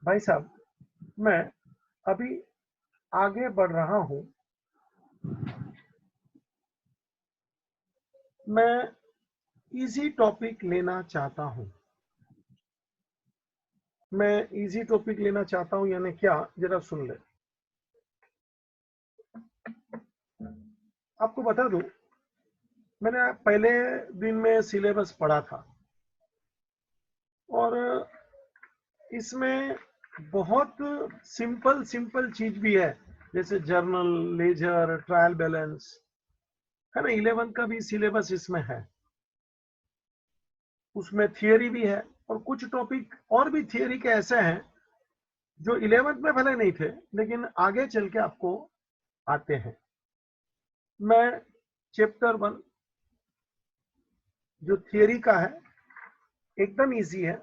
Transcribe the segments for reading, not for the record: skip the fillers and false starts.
भाई साहब, मैं अभी आगे बढ़ रहा हूं। मैं इजी टॉपिक लेना चाहता हूं। मैं इजी टॉपिक लेना चाहता हूं यानी क्या, जरा सुन ले। आपको बता दूं, मैंने पहले दिन में सिलेबस पढ़ा था और इसमें बहुत सिंपल सिंपल चीज भी है, जैसे जर्नल, लेजर, ट्रायल बैलेंस, है ना। 11 का भी सिलेबस इसमें है। उसमें थियरी भी है और कुछ टॉपिक और भी थियरी के ऐसे हैं जो 11th में भले नहीं थे लेकिन आगे चल के आपको आते हैं। मैं चैप्टर 1 जो थियरी का है एकदम इजी है।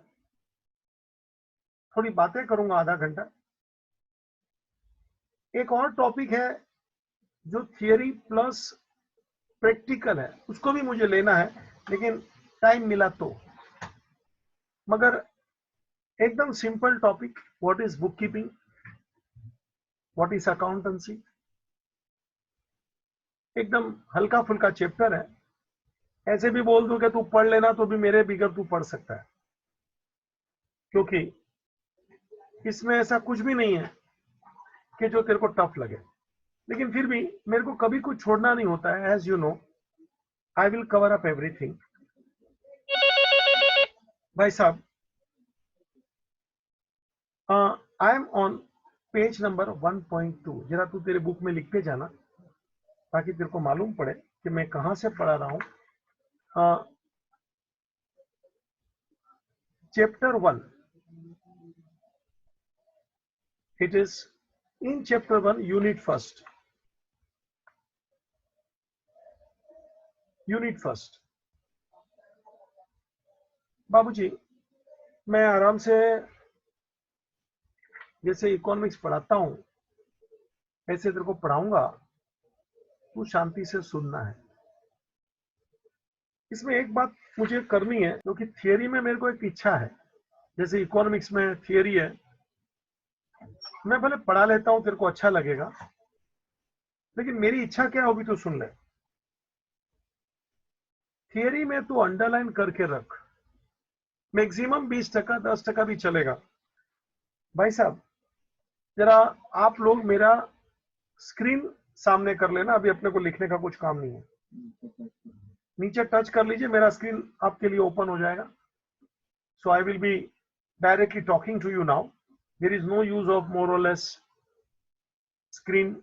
थोड़ी बातें करूंगा आधा घंटा। एक और टॉपिक है जो थियरी प्लस प्रैक्टिकल है, उसको भी मुझे लेना है लेकिन टाइम मिला तो। मगर एकदम simple topic, what is book keeping, what is accountancy, एकदम हल्का फुल्का चैप्टर है। ऐसे भी बोल दूं कि तू पढ़ लेना तो भी मेरे बिगर तू पढ़ सकता है, क्योंकि इसमें ऐसा कुछ भी नहीं है कि जो तेरे को टफ लगे। लेकिन फिर भी मेरे को कभी कुछ छोड़ना नहीं होता है। As you know, I will cover up everything. भाई साहब, I am on page number 1.2। जरा तू तेरे बुक में लिख के जाना ताकि तेरे को मालूम पड़े कि मैं कहां से पढ़ा रहा हूं। Chapter 1, it is in chapter 1 unit first. Unit first बाबूजी, मैं आराम से जैसे इकोनॉमिक्स पढ़ाता हूं ऐसे तेरे को पढ़ाऊंगा, तू शांति से सुनना है। इसमें एक बात मुझे करनी है, क्योंकि थियरी में मेरे को एक इच्छा है। जैसे इकोनॉमिक्स में थियरी है, मैं भले पढ़ा लेता हूं, तेरे को अच्छा लगेगा, लेकिन मेरी इच्छा क्या होगी तो सुन ले। थियरी में तू अंडरलाइन करके रख। मैक्सिमम 20%, 10% भी चलेगा। भाई साहब, जरा आप लोग मेरा स्क्रीन सामने कर लेना। अभी अपने को लिखने का कुछ काम नहीं है। नीचे टच कर लीजिए, मेरा स्क्रीन आपके लिए ओपन हो जाएगा। So I will be directly talking to you now. There is no use of more or less screen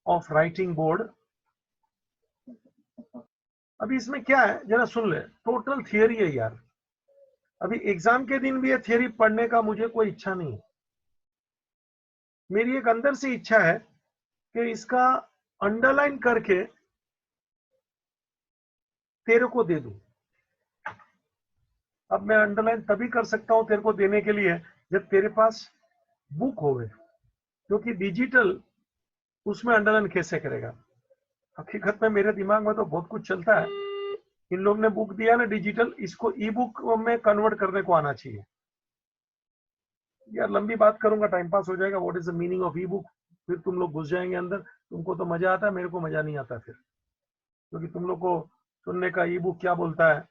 of writing board. अभी इसमें क्या है जरा सुन ले। टोटल थियरी है यार। अभी एग्जाम के दिन भी ये थियरी पढ़ने का मुझे कोई इच्छा नहीं है। मेरी एक अंदर से इच्छा है कि इसका अंडरलाइन करके तेरे को दे दूं। अब मैं अंडरलाइन तभी कर सकता हूं तेरे को देने के लिए जब तेरे पास बुक होवे, क्योंकि डिजिटल उसमें अंडरलाइन कैसे करेगा। हकीकत में मेरे दिमाग में तो बहुत कुछ चलता है। इन लोग ने बुक दिया ना डिजिटल, इसको ई बुक में कन्वर्ट करने को आना चाहिए। यार लंबी बात करूंगा, टाइम पास हो जाएगा। What is the meaning of E book, फिर तुम लोग घुस जाएंगे अंदर। तुमको तो मजा आता है, मेरे को मजा नहीं आता फिर, क्योंकि तुम लोग को सुनने का ई बुक क्या बोलता है।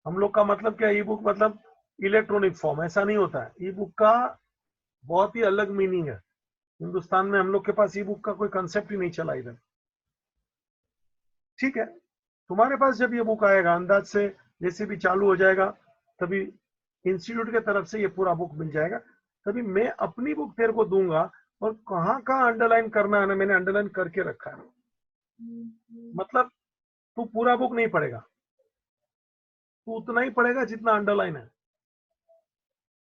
हम लोग का मतलब क्या, ई बुक मतलब इलेक्ट्रॉनिक फॉर्म, ऐसा नहीं होता है। ई बुक का बहुत ही अलग मीनिंग है। हिंदुस्तान में हम लोग के पास ई बुक का कोई कंसेप्ट ही नहीं चला इधर। ठीक है, तुम्हारे पास जब ये बुक आएगा अंदाज से, जैसे भी चालू हो जाएगा, तभी इंस्टीट्यूट के तरफ से ये पूरा बुक मिल जाएगा। तभी मैं अपनी बुक तेरे को दूंगा और कहाँ कहाँ अंडरलाइन करना है ना, मैंने अंडरलाइन करके रखा है। मतलब तू पूरा बुक नहीं पढ़ेगा, तू उतना ही पढ़ेगा जितना अंडरलाइन है।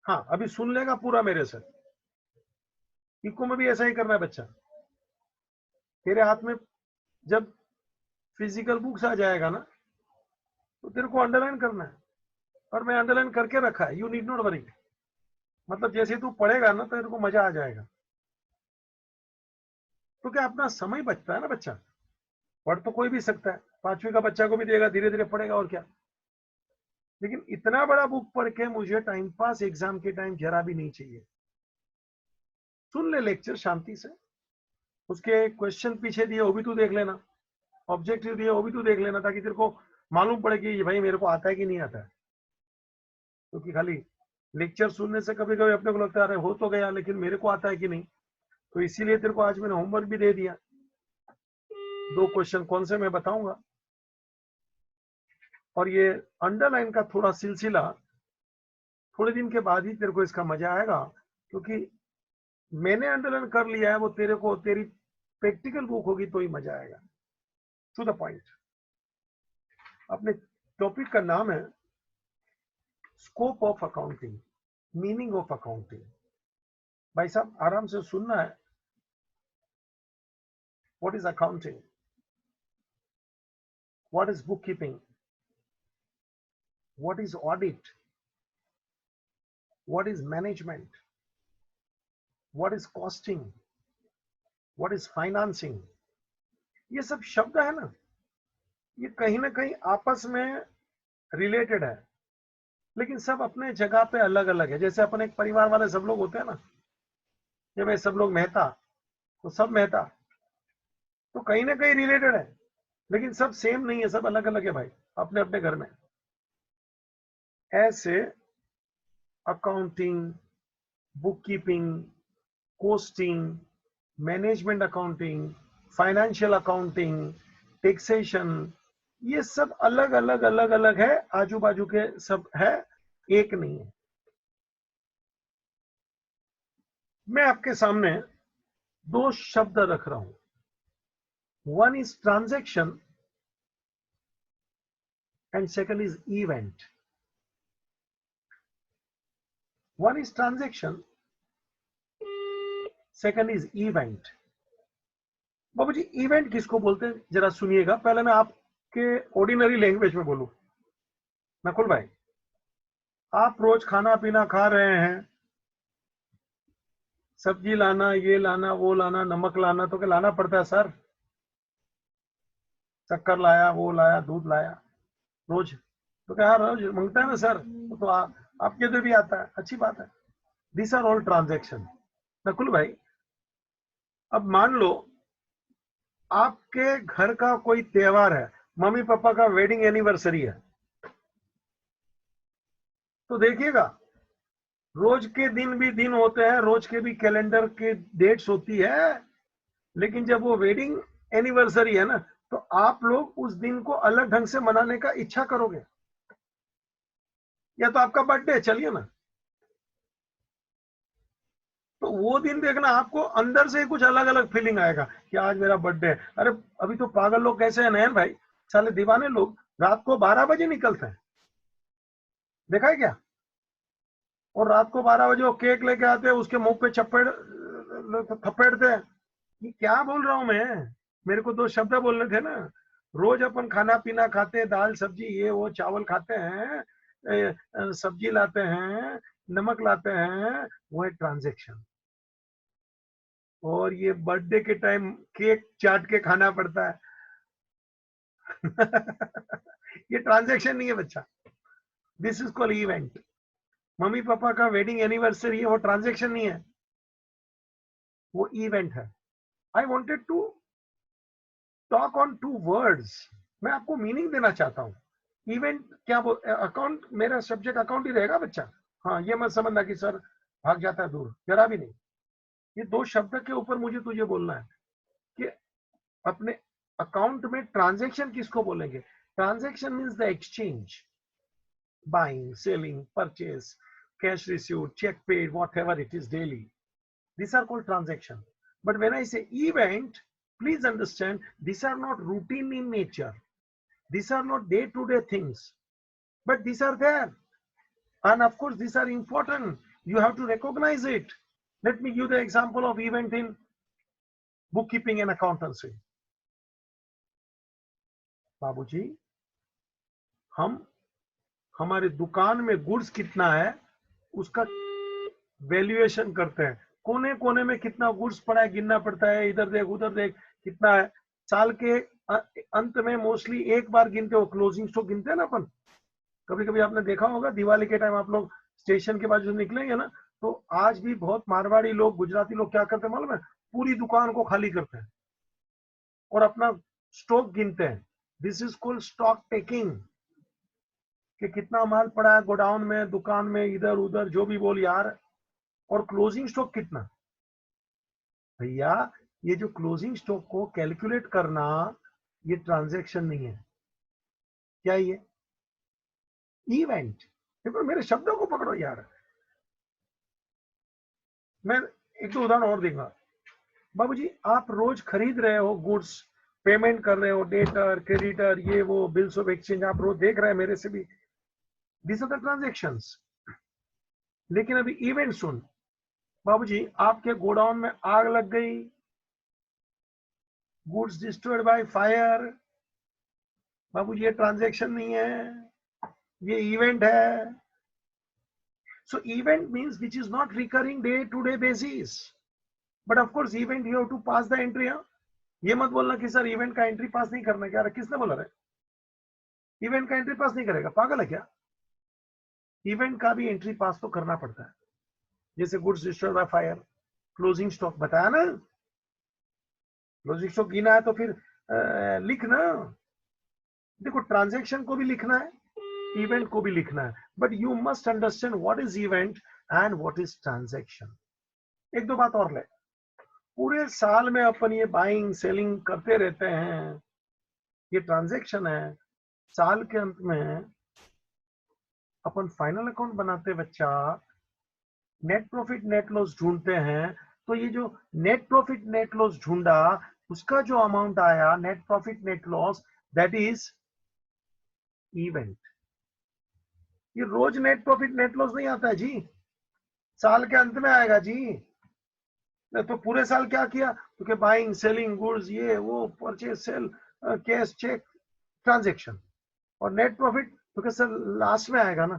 हाँ, अभी सुन लेगा पूरा मेरे से। इको में भी ऐसा ही करना है बच्चा। तेरे हाथ में जब फिजिकल बुक्स आ जाएगा ना, तो तेरे को अंडरलाइन करना है। और मैं अंडरलाइन करके रखा है, यू नीड नॉट वरी। मतलब जैसे तू पढ़ेगा ना तो तेरे को मजा आ जाएगा। तो क्या अपना समय बचता है ना बच्चा। पढ़ तो कोई भी सकता है, 5वीं का बच्चा को भी देगा, धीरे धीरे पढ़ेगा और क्या। लेकिन इतना बड़ा बुक पढ़ के मुझे टाइम पास एग्जाम के टाइम जरा भी नहीं चाहिए। सुन ले लेक्चर शांति से, उसके क्वेश्चन पीछे दिए वो भी तू देख लेना, ऑब्जेक्टिव दिए वो भी तू देख लेना, ताकि तेरे को मालूम पड़े कि भाई मेरे को आता है कि नहीं आता है। क्योंकि खाली लेक्चर सुनने से कभी कभी अपने को लगता है अरे हो तो गया, लेकिन मेरे को आता है कि नहीं। तो इसीलिए तेरे को आज मैंने होमवर्क भी दे दिया, 2 क्वेश्चन कौन से मैं बताऊंगा। और ये अंडरलाइन का थोड़ा सिलसिला थोड़े दिन के बाद ही तेरे को इसका मजा आएगा, क्योंकि मैंने अंडरलाइन कर लिया है, वो तेरे को तेरी प्रैक्टिकल बुक होगी तो ही मजा आएगा। To the point. अपने टॉपिक का नाम है scope of accounting, meaning of accounting. भाई साहब आराम से सुनना है। What is accounting, what is book keeping, what is audit, what is management, what is costing, what is financing. ये सब शब्द है ना, ये कहीं ना कहीं आपस में रिलेटेड है, लेकिन सब अपने जगह पे अलग अलग है। जैसे अपन एक परिवार वाले सब लोग होते हैं ना, ये भाई सब लोग मेहता, तो सब मेहता तो कहीं ना कहीं रिलेटेड है, लेकिन सब सेम नहीं है, सब अलग अलग है भाई अपने अपने घर में। ऐसे accounting, book keeping, costing, management accounting, financial accounting, taxation, ये सब अलग अलग अलग अलग है, आजू बाजू के सब है, एक नहीं है। मैं आपके सामने 2 शब्द रख रहा हूं, one is transaction and second is event. One is transaction, second is event. बाबू जी इवेंट किसको बोलते हैं जरा सुनिएगा, पहले मैं आपके ऑर्डिनरी लैंग्वेज में बोलूं। नकुल भाई, आप रोज खाना पीना खा रहे हैं, सब्जी लाना, ये लाना, वो लाना, नमक लाना, तो क्या लाना पड़ता है सर? शक्कर लाया, वो लाया, दूध लाया रोज, तो क्या रोज मांगता है ना सर? तो आपके इधर भी आता है, अच्छी बात है। This are all transaction. Nakul भाई, अब मान लो आपके घर का कोई त्योहार है, मम्मी पापा का वेडिंग एनिवर्सरी है, तो देखिएगा रोज के दिन भी दिन होते हैं, रोज के भी कैलेंडर के डेट्स होती है, लेकिन जब वो वेडिंग एनिवर्सरी है ना, तो आप लोग उस दिन को अलग ढंग से मनाने का इच्छा करोगे। या तो आपका बर्थडे, चलिए ना, तो वो दिन देखना आपको अंदर से कुछ अलग अलग फीलिंग आएगा कि आज मेरा बर्थडे है। अरे अभी तो पागल लोग कैसे हैं नयन भाई, साले दीवाने लोग रात को 12 बजे निकलते हैं, देखा है क्या? और रात को 12 बजे वो केक लेके आते हैं, उसके मुंह पे चप्पड़ थप्पड़ते हैं। ये क्या बोल रहा हूं मैं? मेरे को 2 शब्द बोलने थे ना। रोज अपन खाना पीना खाते हैं, दाल सब्जी ये वो चावल खाते हैं, सब्जी लाते हैं, नमक लाते हैं, वो है ट्रांजेक्शन। और ये बर्थडे के टाइम केक चाट के खाना पड़ता है ये ट्रांजेक्शन नहीं है बच्चा, this is called event. Mummy papa का वेडिंग एनिवर्सरी है, वो ट्रांजेक्शन नहीं है, वो इवेंट है। I wanted to talk on 2 words, मैं आपको मीनिंग देना चाहता हूं। इवेंट क्या अकाउंट, मेरा सब्जेक्ट अकाउंट ही रहेगा बच्चा। हाँ, ये मत समझना कि सर भाग जाता है दूर, जरा भी नहीं। ये 2 शब्द के ऊपर मुझे तुझे बोलना है कि अपने अकाउंट में ट्रांजैक्शन किसको बोलेंगे? Transaction means the exchange, buying, selling, purchase, cash received, cheque paid, whatever it is daily. These are called transaction. But when I say event, please understand, these are not routine in nature. These are not day-to-day things. But these are there. And of course, these are important. You have to recognize it. Let me give the example of event in bookkeeping and accountancy. बाबूजी, हम हमारे दुकान में goods कितना है उसका valuation करते हैं, कोने कोने में कितना गुड्स पड़ा है गिनना पड़ता है, इधर देख उधर देख कितना है। साल के अंत में मोस्टली एक बार गिनते हो, क्लोजिंग स्टॉक गिनते हैं ना अपन। कभी कभी आपने देखा होगा दिवाली के टाइम आप लोग स्टेशन के बाजू निकलेंगे ना, तो आज भी बहुत मारवाड़ी लोग, गुजराती लोग क्या करते हैं मालूम है? पूरी दुकान को खाली करते हैं और अपना स्टॉक गिनते हैं। This is called stock taking, कि कितना माल पड़ा है गोडाउन में, दुकान में, इधर उधर जो भी बोल यार। और क्लोजिंग स्टॉक कितना? भैया ये जो क्लोजिंग स्टॉक को कैलकुलेट करना, ये ट्रांजैक्शन नहीं है। क्या ये? इवेंट। देखो मेरे शब्दों को पकड़ो यार। मैं एक दो उदाहरण और दूंगा। बाबूजी आप रोज खरीद रहे हो गुड्स, पेमेंट कर रहे हो, डेटर क्रेडिटर ये वो, बिल्स ऑफ एक्सचेंज आप रोज देख रहे हैं मेरे से भी, दिस आर द ट्रांजेक्शंस। लेकिन अभी इवेंट सुन, बाबूजी आपके गोडाउन में आग लग गई, गुड्स डिस्ट्रॉयड बाय फायर, बाबूजी ये ट्रांजेक्शन नहीं है, ये इवेंट है। So event means which is not recurring day to day basis, but of course event you have to pass the entry. ये मत बोलना कि सर इवेंट का एंट्री पास नहीं करना, क्या किसने बोला रे? इवेंट का एंट्री पास नहीं करेगा, पागल है क्या? इवेंट का भी एंट्री पास तो करना पड़ता है। जैसे goods destroyed by fire, closing stock बताया ना, क्लोजिंग स्टॉक गिना है तो फिर लिखना। देखो ट्रांजैक्शन को भी लिखना है, इवेंट को भी लिखना है, but you must understand what is event and what is transaction. एक दो बात और ले, पूरे साल में अपन ये बाइंग सेलिंग करते रहते हैं, ये ट्रांजैक्शन है। साल के अंत में अपन फाइनल अकाउंट बनाते बच्चा, नेट प्रॉफिट नेट लॉस ढूंढते हैं। तो ये जो नेट प्रॉफिट नेट लॉस ढूंढा, उसका जो अमाउंट आया net profit net loss, that is event. ये रोज नेट प्रॉफिट नेट लॉस नहीं आता है जी, साल के अंत में आएगा जी। तो पूरे साल क्या किया, तो क्या बाइंग सेलिंग गुड्स ये वो, purchase sale, cash cheque, transaction, और नेट प्रॉफिट तो क्या सर लास्ट में आएगा ना।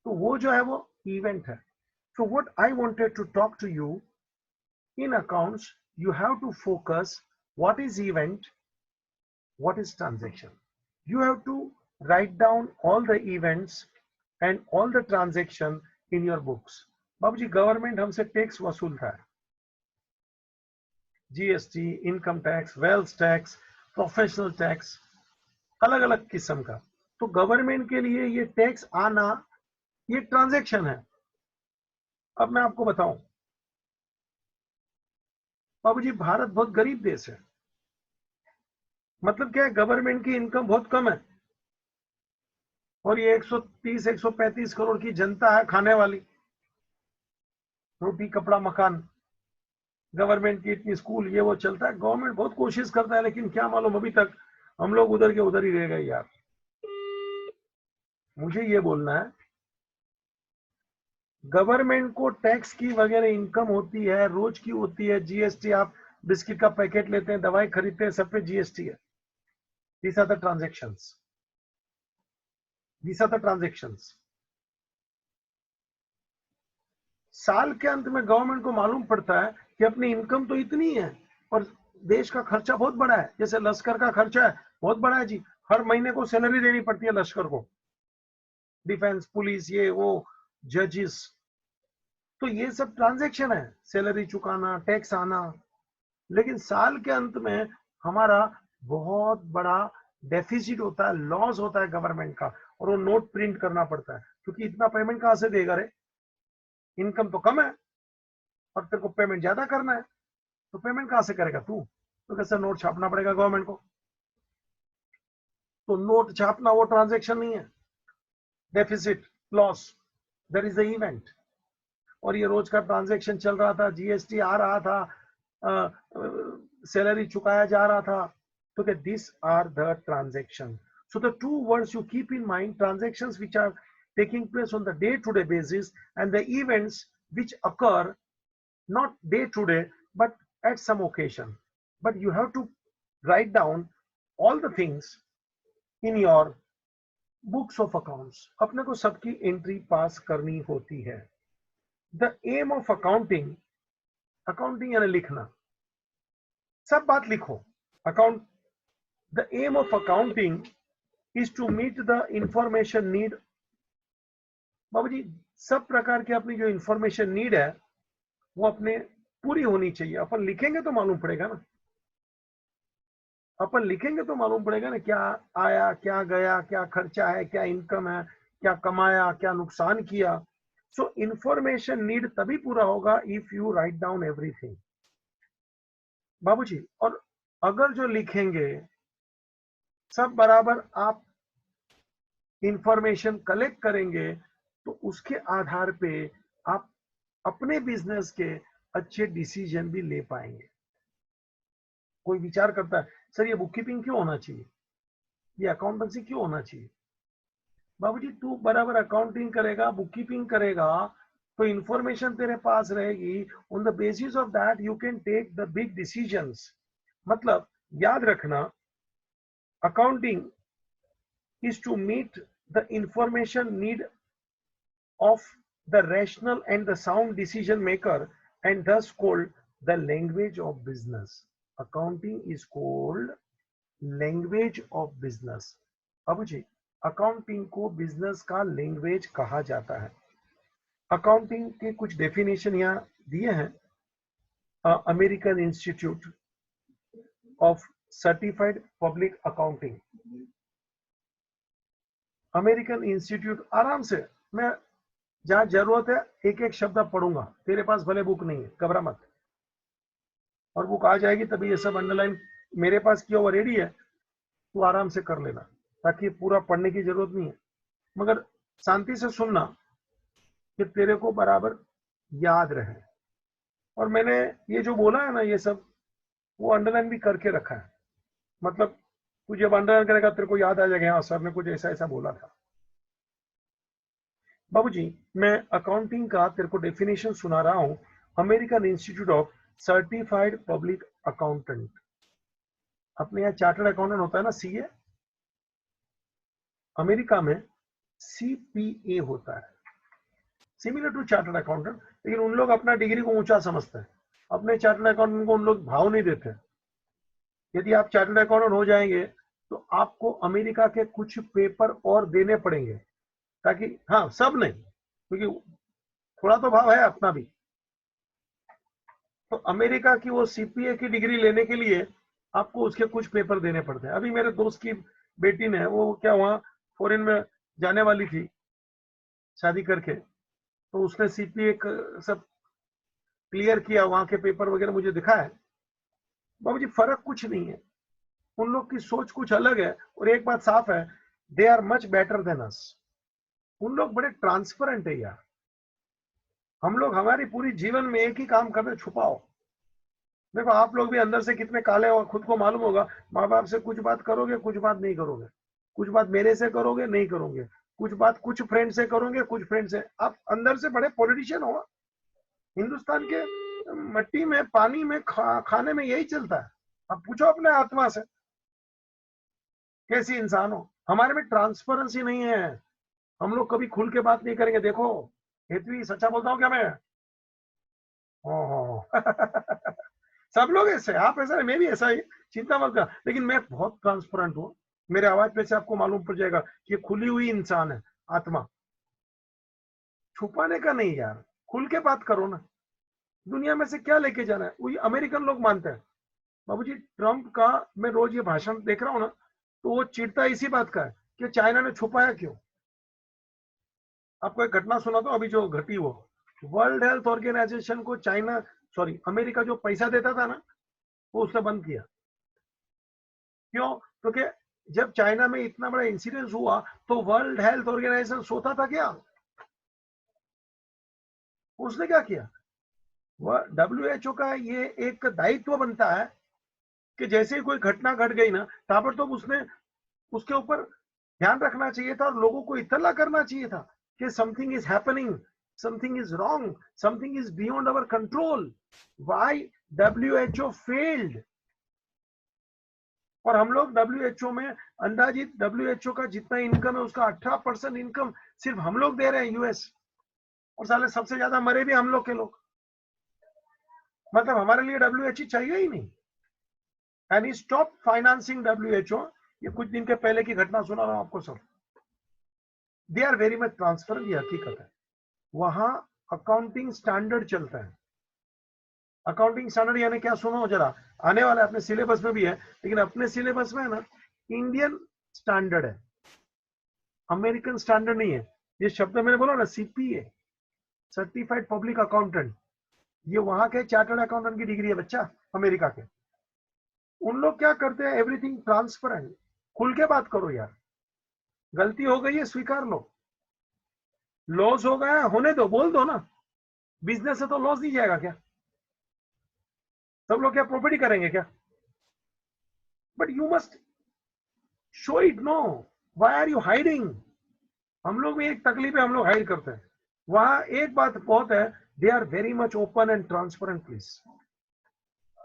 तो वो जो है वो इवेंट है। So what I wanted to talk to you, in accounts you have to focus what is event, what is transaction. You have to write down all the events and all the transaction in your books. बाबूजी government हमसे tax वसूलता है, GST, income tax, wealth tax, professional tax, अलग अलग किस्म का। तो government के लिए ये टैक्स आना, ये ट्रांजैक्शन है। अब मैं आपको बताऊं बाबूजी, भारत बहुत गरीब देश है। मतलब क्या है, गवर्नमेंट की इनकम बहुत कम है, और ये 130 135 करोड़ की जनता है खाने वाली, रोटी कपड़ा मकान। गवर्नमेंट की इतनी स्कूल ये वो चलता है, गवर्नमेंट बहुत कोशिश करता है, लेकिन क्या मालूम अभी तक हम लोग उधर के उधर ही रह गए यार। मुझे ये बोलना है, गवर्नमेंट को टैक्स की वगैरह इनकम होती है, रोज की होती है। जीएसटी, आप बिस्किट का पैकेट लेते हैं, दवाई खरीदते हैं, सब पे जीएसटी है। These are the transactions, these are the transactions. साल के अंत में गवर्नमेंट को मालूम पड़ता है कि अपनी इनकम तो इतनी है और देश का खर्चा बहुत बड़ा है। जैसे लश्कर का खर्चा है बहुत बड़ा है जी, हर महीने को सैलरी देनी पड़ती है लश्कर को, डिफेंस, पुलिस, ये वो, जजेस। तो ये सब ट्रांजैक्शन है, सैलरी चुकाना, टैक्स आना। लेकिन साल के अंत में हमारा बहुत बड़ा डेफिसिट होता है, लॉस होता है गवर्नमेंट का, और वो नोट प्रिंट करना पड़ता है, क्योंकि इतना पेमेंट कहां से देगा रे? इनकम तो कम है और तेरे को पेमेंट ज्यादा करना है, तो पेमेंट कहां से करेगा तू? तो कैसे नोट छापना पड़ेगा गवर्नमेंट को। तो नोट छापना वो ट्रांजैक्शन नहीं है, deficit, loss, that is the event. और ये रोज का ट्रांजैक्शन चल रहा था, जीएसटी आ रहा था, सैलरी चुकाया जा रहा था। तो क्या this are the transaction. So the two words you keep in mind, transactions which are taking place on the day-to-day basis, and the events which occur not day-to-day but at some occasion. But you have to write down all the things in your books of accounts. अपने को सबकी entry पास करनी होती है। The aim of accounting, accounting यानी लिखना, सब बात लिखो। Account, the aim of accounting is to meet the information need। बाबूजी सब प्रकार की अपनी जो इंफॉर्मेशन नीड है वो अपने पूरी होनी चाहिए। अपन लिखेंगे तो मालूम पड़ेगा ना, अपन लिखेंगे तो मालूम पड़ेगा ना, क्या आया, क्या गया, क्या खर्चा है, क्या इनकम है, क्या कमाया, क्या नुकसान किया। सो इंफॉर्मेशन नीड तभी पूरा होगा if you write down everything बाबूजी। और अगर जो लिखेंगे सब बराबर आप इंफॉर्मेशन कलेक्ट करेंगे तो उसके आधार पे आप अपने बिजनेस के अच्छे डिसीजन भी ले पाएंगे। कोई विचार करता है सर ये बुक कीपिंग क्यों होना चाहिए, ये अकाउंटेंसी क्यों होना चाहिए। बाबूजी तू बराबर अकाउंटिंग करेगा, बुक कीपिंग करेगा तो इंफॉर्मेशन तेरे पास रहेगी। On the basis of that you can take the big decisions. मतलब याद रखना, accounting is to meet the information need of the rational and the sound decision maker, and thus called the language of business. Accounting is called language of business. अब जी accounting को business का language कहा जाता है। Accounting के कुछ definition यहाँ दिए हैं। American institute of certified public accounting, American institute, आराम से मैं जहां जरूरत है एक एक शब्द पढ़ूंगा। तेरे पास भले बुक नहीं है, घबरा मत, और बुक आ जाएगी तभी ये सब अंडरलाइन मेरे पास किया हुआ रेडी है, तू आराम से कर लेना, ताकि पूरा पढ़ने की जरूरत नहीं है। मगर शांति से सुनना कि तेरे को बराबर याद रहे। और मैंने ये जो बोला है ना ये सब वो अंडरलाइन भी करके रखा है। मतलब तू जब अंडरलाइन करेगा तेरे को याद आ जाएगा, हाँ सर ने कुछ ऐसा ऐसा बोला था। बाबूजी मैं अकाउंटिंग का तेरे को डेफिनेशन सुना रहा हूं। American institute of certified public accountant, अपने यहाँ चार्टर्ड अकाउंटेंट होता है ना सीए, अमेरिका में सीपीए होता है, सिमिलर टू चार्टर्ड अकाउंटेंट। लेकिन उन लोग अपना डिग्री को ऊंचा समझते हैं, अपने चार्टर्ड अकाउंटेंट को उन लोग भाव नहीं देते। यदि आप चार्टर्ड अकाउंटेंट हो जाएंगे तो आपको अमेरिका के कुछ पेपर और देने पड़ेंगे, ताकि हाँ सब नहीं, क्योंकि थोड़ा तो भाव है अपना भी। तो अमेरिका की वो सीपीए की डिग्री लेने के लिए आपको उसके कुछ पेपर देने पड़ते हैं। अभी मेरे दोस्त की बेटी ने वो क्या वहां फॉरेन में जाने वाली थी शादी करके, तो उसने सीपीए सब क्लियर किया, वहां के पेपर वगैरह मुझे दिखाया। बाबूजी फर्क कुछ नहीं है, उन लोग की सोच कुछ अलग है। और एक बात साफ है, they are much better than us. उन लोग बड़े ट्रांसपेरेंट है यार। हम लोग हमारी पूरी जीवन में एक ही काम करते, छुपाओ। देखो आप लोग भी अंदर से कितने काले हो, खुद को मालूम होगा। माँ बाप से कुछ बात करोगे, कुछ बात नहीं करोगे, कुछ बात मेरे से करोगे, नहीं करोगे, कुछ बात कुछ फ्रेंड से करोगे, कुछ फ्रेंड से। आप अंदर से बड़े पॉलिटिशियन हो। हिंदुस्तान के मट्टी में, पानी में, खाने में यही चलता है। अब पूछो अपने आत्मा से कैसी इंसान हो। हमारे में ट्रांसपेरेंसी नहीं है, हम लोग कभी खुल के बात नहीं करेंगे। देखो हेतवी सच्चा बोलता हूँ क्या मैं? हो सब लोग ऐसे, आप ऐसा है, मैं भी ऐसा ही, चिंता मत कर। लेकिन मैं बहुत ट्रांसपेरेंट हूँ, मेरे आवाज पे से आपको मालूम पड़ जाएगा कि खुली हुई इंसान है आत्मा। छुपाने का नहीं यार, खुल के बात करो ना। दुनिया में से क्या लेके जाना है, वही अमेरिकन लोग मानते हैं। बाबूजी ट्रंप का मैं रोज ये भाषण देख रहा हूँ ना, तो वो चिढ़ता इसी बात का है कि चाइना ने छुपाया क्यों। आपको एक घटना सुना तो अभी जो घटी वो, वर्ल्ड हेल्थ ऑर्गेनाइजेशन को चाइना, सॉरी अमेरिका जो पैसा देता था ना, वो उसने बंद किया। क्यों? क्योंकि जब चाइना में इतना बड़ा इंसिडेंस हुआ तो वर्ल्ड हेल्थ ऑर्गेनाइजेशन सोता था क्या? उसने क्या किया? वह डब्ल्यूएचओ का ये एक दायित्व बनता है कि जैसे ही कोई घटना घट गई ना, ताबड़तोब उसने उसके ऊपर ध्यान रखना चाहिए था और लोगों को इत्तला करना चाहिए था कि something is happening, something is wrong, something is beyond our control. Why WHO failed? और हम लोग डब्ल्यूएचओ में अंदाजित डब्ल्यूएचओ का जितना इनकम है उसका 18% इनकम सिर्फ हम लोग दे रहे हैं यूएस। और साले सबसे ज्यादा मरे भी हम लोग के लोग। मतलब हमारे लिए डब्ल्यूएचओ चाहिए ही नहीं। And he stop financing WHO. ये कुछ दिन के पहले की घटना सुना रहा हूं आपको सब। They are very much transparent, ये हकीकत है। वहां अकाउंटिंग स्टैंडर्ड चलता है। अकाउंटिंग स्टैंडर्ड यानी क्या, सुनो जरा, आने वाला है, अपने सिलेबस में भी है, लेकिन अपने सिलेबस में है ना इंडियन स्टैंडर्ड है, अमेरिकन स्टैंडर्ड नहीं है। ये शब्द मैंने बोला ना, सीपीए, सर्टिफाइड पब्लिक अकाउंटेंट, ये वहां के चार्टर्ड अकाउंटेंट की डिग्री है बच्चा, अमेरिका के। उन लोग क्या करते हैं, एवरीथिंग ट्रांसपेरेंट, खुल के बात करो यार, गलती हो गई है स्वीकार लो, लॉस हो गया होने दो, बोल दो ना, बिजनेस है तो लॉस नहीं जाएगा क्या, सब लोग क्या प्रॉफिट ही करेंगे क्या? But you must show it, no, why are you hiding? हम लोग भी एक तकलीफ है, हम लोग हाइड करते हैं। वहां एक बात बहुत है, they are very much open and transparent please,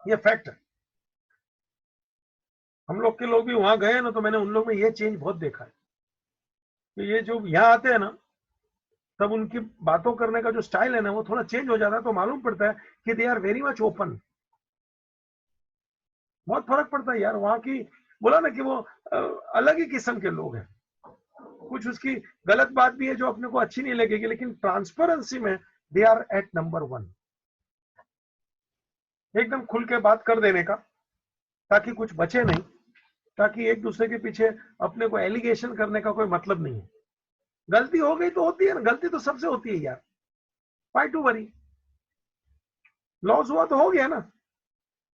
ये फैक्ट है। हम लोग के लोग भी वहां गए ना, तो मैंने उन लोग में ये चेंज बहुत देखा है कि ये जो यहाँ आते हैं ना, तब उनकी बातों करने का जो स्टाइल है ना, वो थोड़ा चेंज हो जाता है, तो मालूम पड़ता है कि they are very much open. बहुत फर्क पड़ता है यार वहां की, बोला ना कि वो अलग ही किस्म के लोग हैं। कुछ उसकी गलत बात भी है जो अपने को अच्छी नहीं लगेगी, लेकिन ट्रांसपेरेंसी में दे आर एट नंबर 1, एकदम खुल के बात कर देने का, ताकि कुछ बचे नहीं, ताकि एक दूसरे के पीछे अपने को एलिगेशन करने का कोई मतलब नहीं है। गलती हो गई तो होती है ना, गलती तो सबसे होती है यार, वाई टू वरी, लॉस हुआ तो हो गया ना,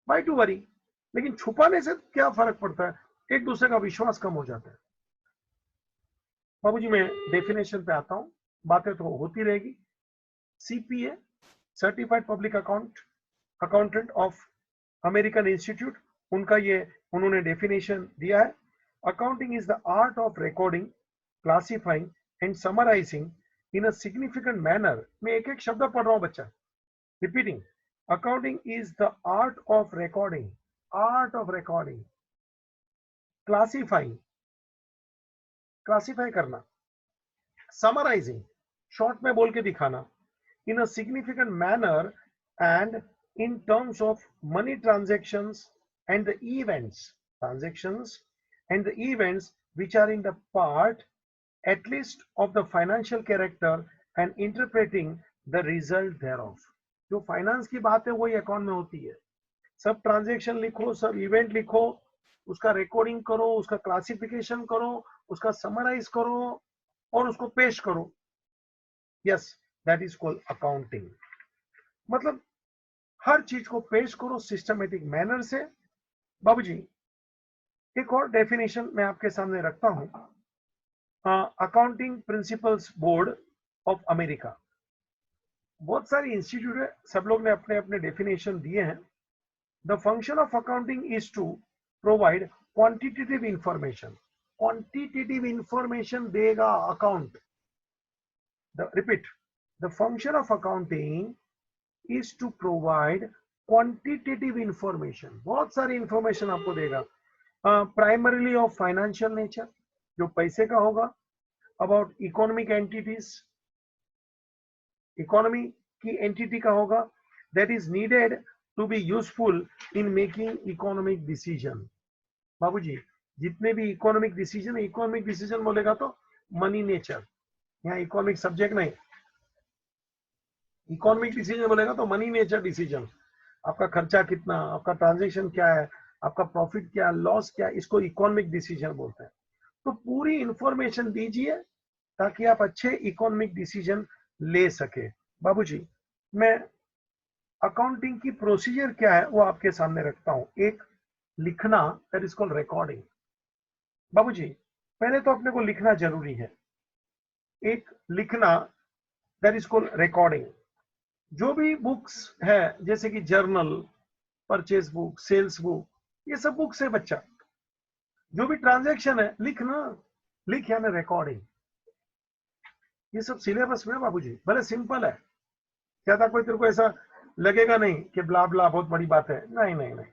वाई टू वरी। लेकिन छुपाने से क्या फर्क पड़ता है, एक दूसरे का विश्वास कम हो जाता है। बाबूजी मैं डेफिनेशन पे आता हूं, बातें तो होती रहेगी। CPA, certified public accountant of American institute, उनका ये उन्होंने डेफिनेशन दिया है। Accounting is the art of recording, classifying and summarising in a significant manner. मैं एक एक शब्द पढ़ रहा हूं बच्चा, repeating. Accounting is the art of recording, classifying, classify करना, समराइजिंग, शॉर्ट में बोल के दिखाना, in a significant manner and in terms of money transactions and the events which are in the part at least of the financial character and interpreting the result thereof। जो finance की बात है वही account में होती है। सब transaction लिखो, सब इवेंट लिखो, उसका रिकॉर्डिंग करो, उसका क्लासिफिकेशन करो, उसका समराइज करो और उसको पेश करो। Yes, that is called accounting. मतलब हर चीज को पेश करो सिस्टमेटिक मैनर से। बाबूजी एक और डेफिनेशन मैं आपके सामने रखता हूं, accounting principles board of America. बहुत सारी इंस्टीट्यूट है, सब लोग ने अपने अपने डेफिनेशन दिए हैं। The function of accounting is to provide quantitative information, quantitative information देगा account. Repeat, the function of accounting is to provide quantitative information, बहुत सारी इंफॉर्मेशन आपको देगा, प्राइमरीली ऑफ फाइनेंशियल नेचर, जो पैसे का होगा, अबाउट इकोनॉमिक एंटिटीज, इकोनॉमी की एंटिटी का होगा, that is needed to be useful in making economic decision. बाबूजी जितने भी इकोनॉमिक डिसीजन बोलेगा तो मनी नेचर, यहाँ इकोनॉमिक सब्जेक्ट नहीं, इकोनॉमिक डिसीजन बोलेगा तो मनी नेचर डिसीजन, आपका खर्चा कितना, आपका ट्रांजैक्शन क्या है, आपका प्रॉफिट क्या, लॉस क्या, इसको इकोनॉमिक डिसीजन बोलते हैं। तो पूरी इंफॉर्मेशन दीजिए ताकि आप अच्छे इकोनॉमिक डिसीजन ले सके। बाबूजी मैं अकाउंटिंग की प्रोसीजर क्या है वो आपके सामने रखता हूं। एक लिखना, दैट इज कॉल्ड रिकॉर्डिंग। बाबूजी पहले तो अपने को लिखना जरूरी है, एक लिखना, दैट इज कॉल्ड रिकॉर्डिंग। जो भी बुक्स है जैसे कि journal, purchase book, sales book, ये सब बुक्स है बच्चा, जो भी ट्रांजैक्शन है लिखना, लिख यानी रिकॉर्डिंग। ये सब सिलेबस में बाबूजी, भले सिंपल है, ज्यादा कोई तेरे को ऐसा लगेगा नहीं कि ब्ला ब्ला बहुत बड़ी बात है, नहीं नहीं नहीं,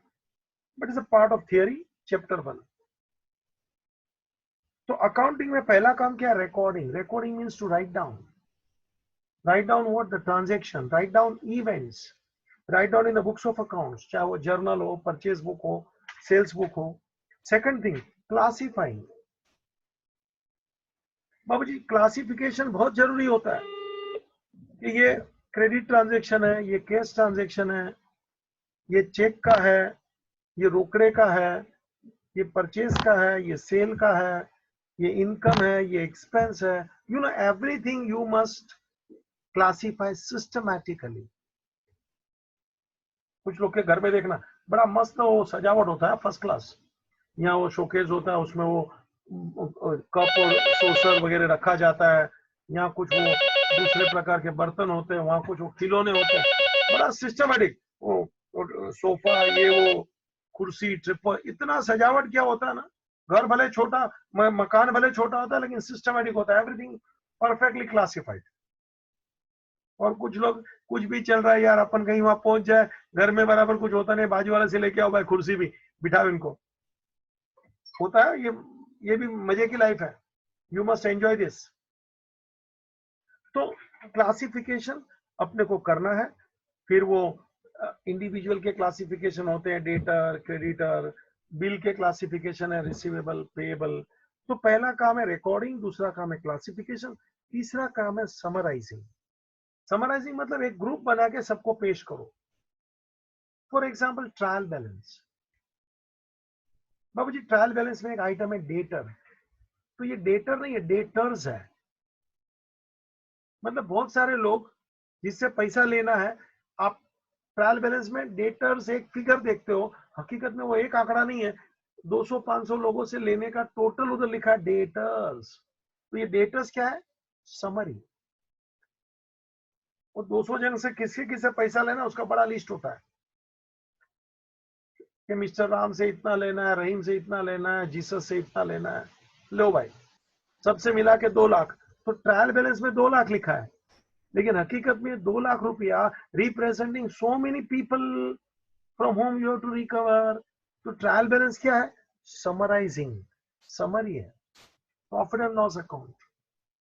but is a part of theory, chapter 1। तो अकाउंटिंग में पहला काम क्या है, recording. Recording means to write down, write down what the transaction, write down events, write down in the books of accounts, चाहे वो जर्नल हो, परचेज बुक हो, सेल्स बुक हो। Second thing, classifying. बाबूजी क्लासिफिकेशन बहुत जरूरी होता है। कि ये क्रेडिट ट्रांजैक्शन है, ये कैश ट्रांजैक्शन है, ये चेक का है, ये रोकड़े का है, ये परचेज का है, ये सेल का है, ये इनकम है, ये एक्सपेंस है। You know everything you must classify systematically. कुछ लोग के घर में देखना बड़ा मस्त वो सजावट होता है फर्स्ट क्लास, यहाँ वो शोकेस होता है, उसमें वो कप और सोसर वगैरह रखा जाता है, यहाँ कुछ वो दूसरे प्रकार के बर्तन होते हैं, वहां कुछ वो खिलौने होते हैं, बड़ा सिस्टमेटिक वो सोफा, ये वो कुर्सी, ट्रिपल, इतना सजावट क्या होता है ना। घर भले छोटा, मकान भले छोटा होता है, लेकिन सिस्टमेटिक होता है, एवरीथिंग परफेक्टली क्लासिफाइड। और कुछ लोग कुछ भी चल रहा है यार, अपन कहीं वहां पहुंच जाए, घर में बराबर कुछ होता नहीं, बाजू वाले से लेके आओ भाई कुर्सी भी, बिठाओ इनको, होता है ये भी मजे की लाइफ है। You must enjoy this. तो क्लासिफिकेशन अपने को करना है। फिर वो इंडिविजुअल के क्लासिफिकेशन होते हैं, डेटर, क्रेडिटर, बिल के क्लासिफिकेशन है, रिसीवेबल, पेएबल। तो पहला काम है रिकॉर्डिंग, दूसरा काम है क्लासिफिकेशन, तीसरा काम है समराइजिंग। समराइजिंग मतलब एक ग्रुप बना के सबको पेश करो। For example trial balance. Babu ji trial balance में एक आइटम है डेटर, तो ये डेटर नहीं है, डेटर्स है। मतलब बहुत सारे लोग जिससे पैसा लेना है, आप ट्रायल बैलेंस में डेटर्स एक फिगर देखते हो, हकीकत में वो एक आंकड़ा नहीं है, 200-500 लोगों से लेने का टोटल उधर लिखा है डेटर्स। तो ये डेटर्स क्या है? समरी। वो 200 जन से किसके किससे पैसा लेना उसका बड़ा लिस्ट होता है, कि मिस्टर राम से इतना लेना है, रहीम से इतना लेना है, जीसस से इतना लेना है, लो भाई सबसे मिला के 2 लाख। तो ट्रायल बैलेंस में 2 लाख लिखा है, लेकिन हकीकत में 2 लाख रुपया representing so many people from home you have to recover. तो ट्रायल बैलेंस क्या है? समराइजिंग, समरी है। Profit and loss account,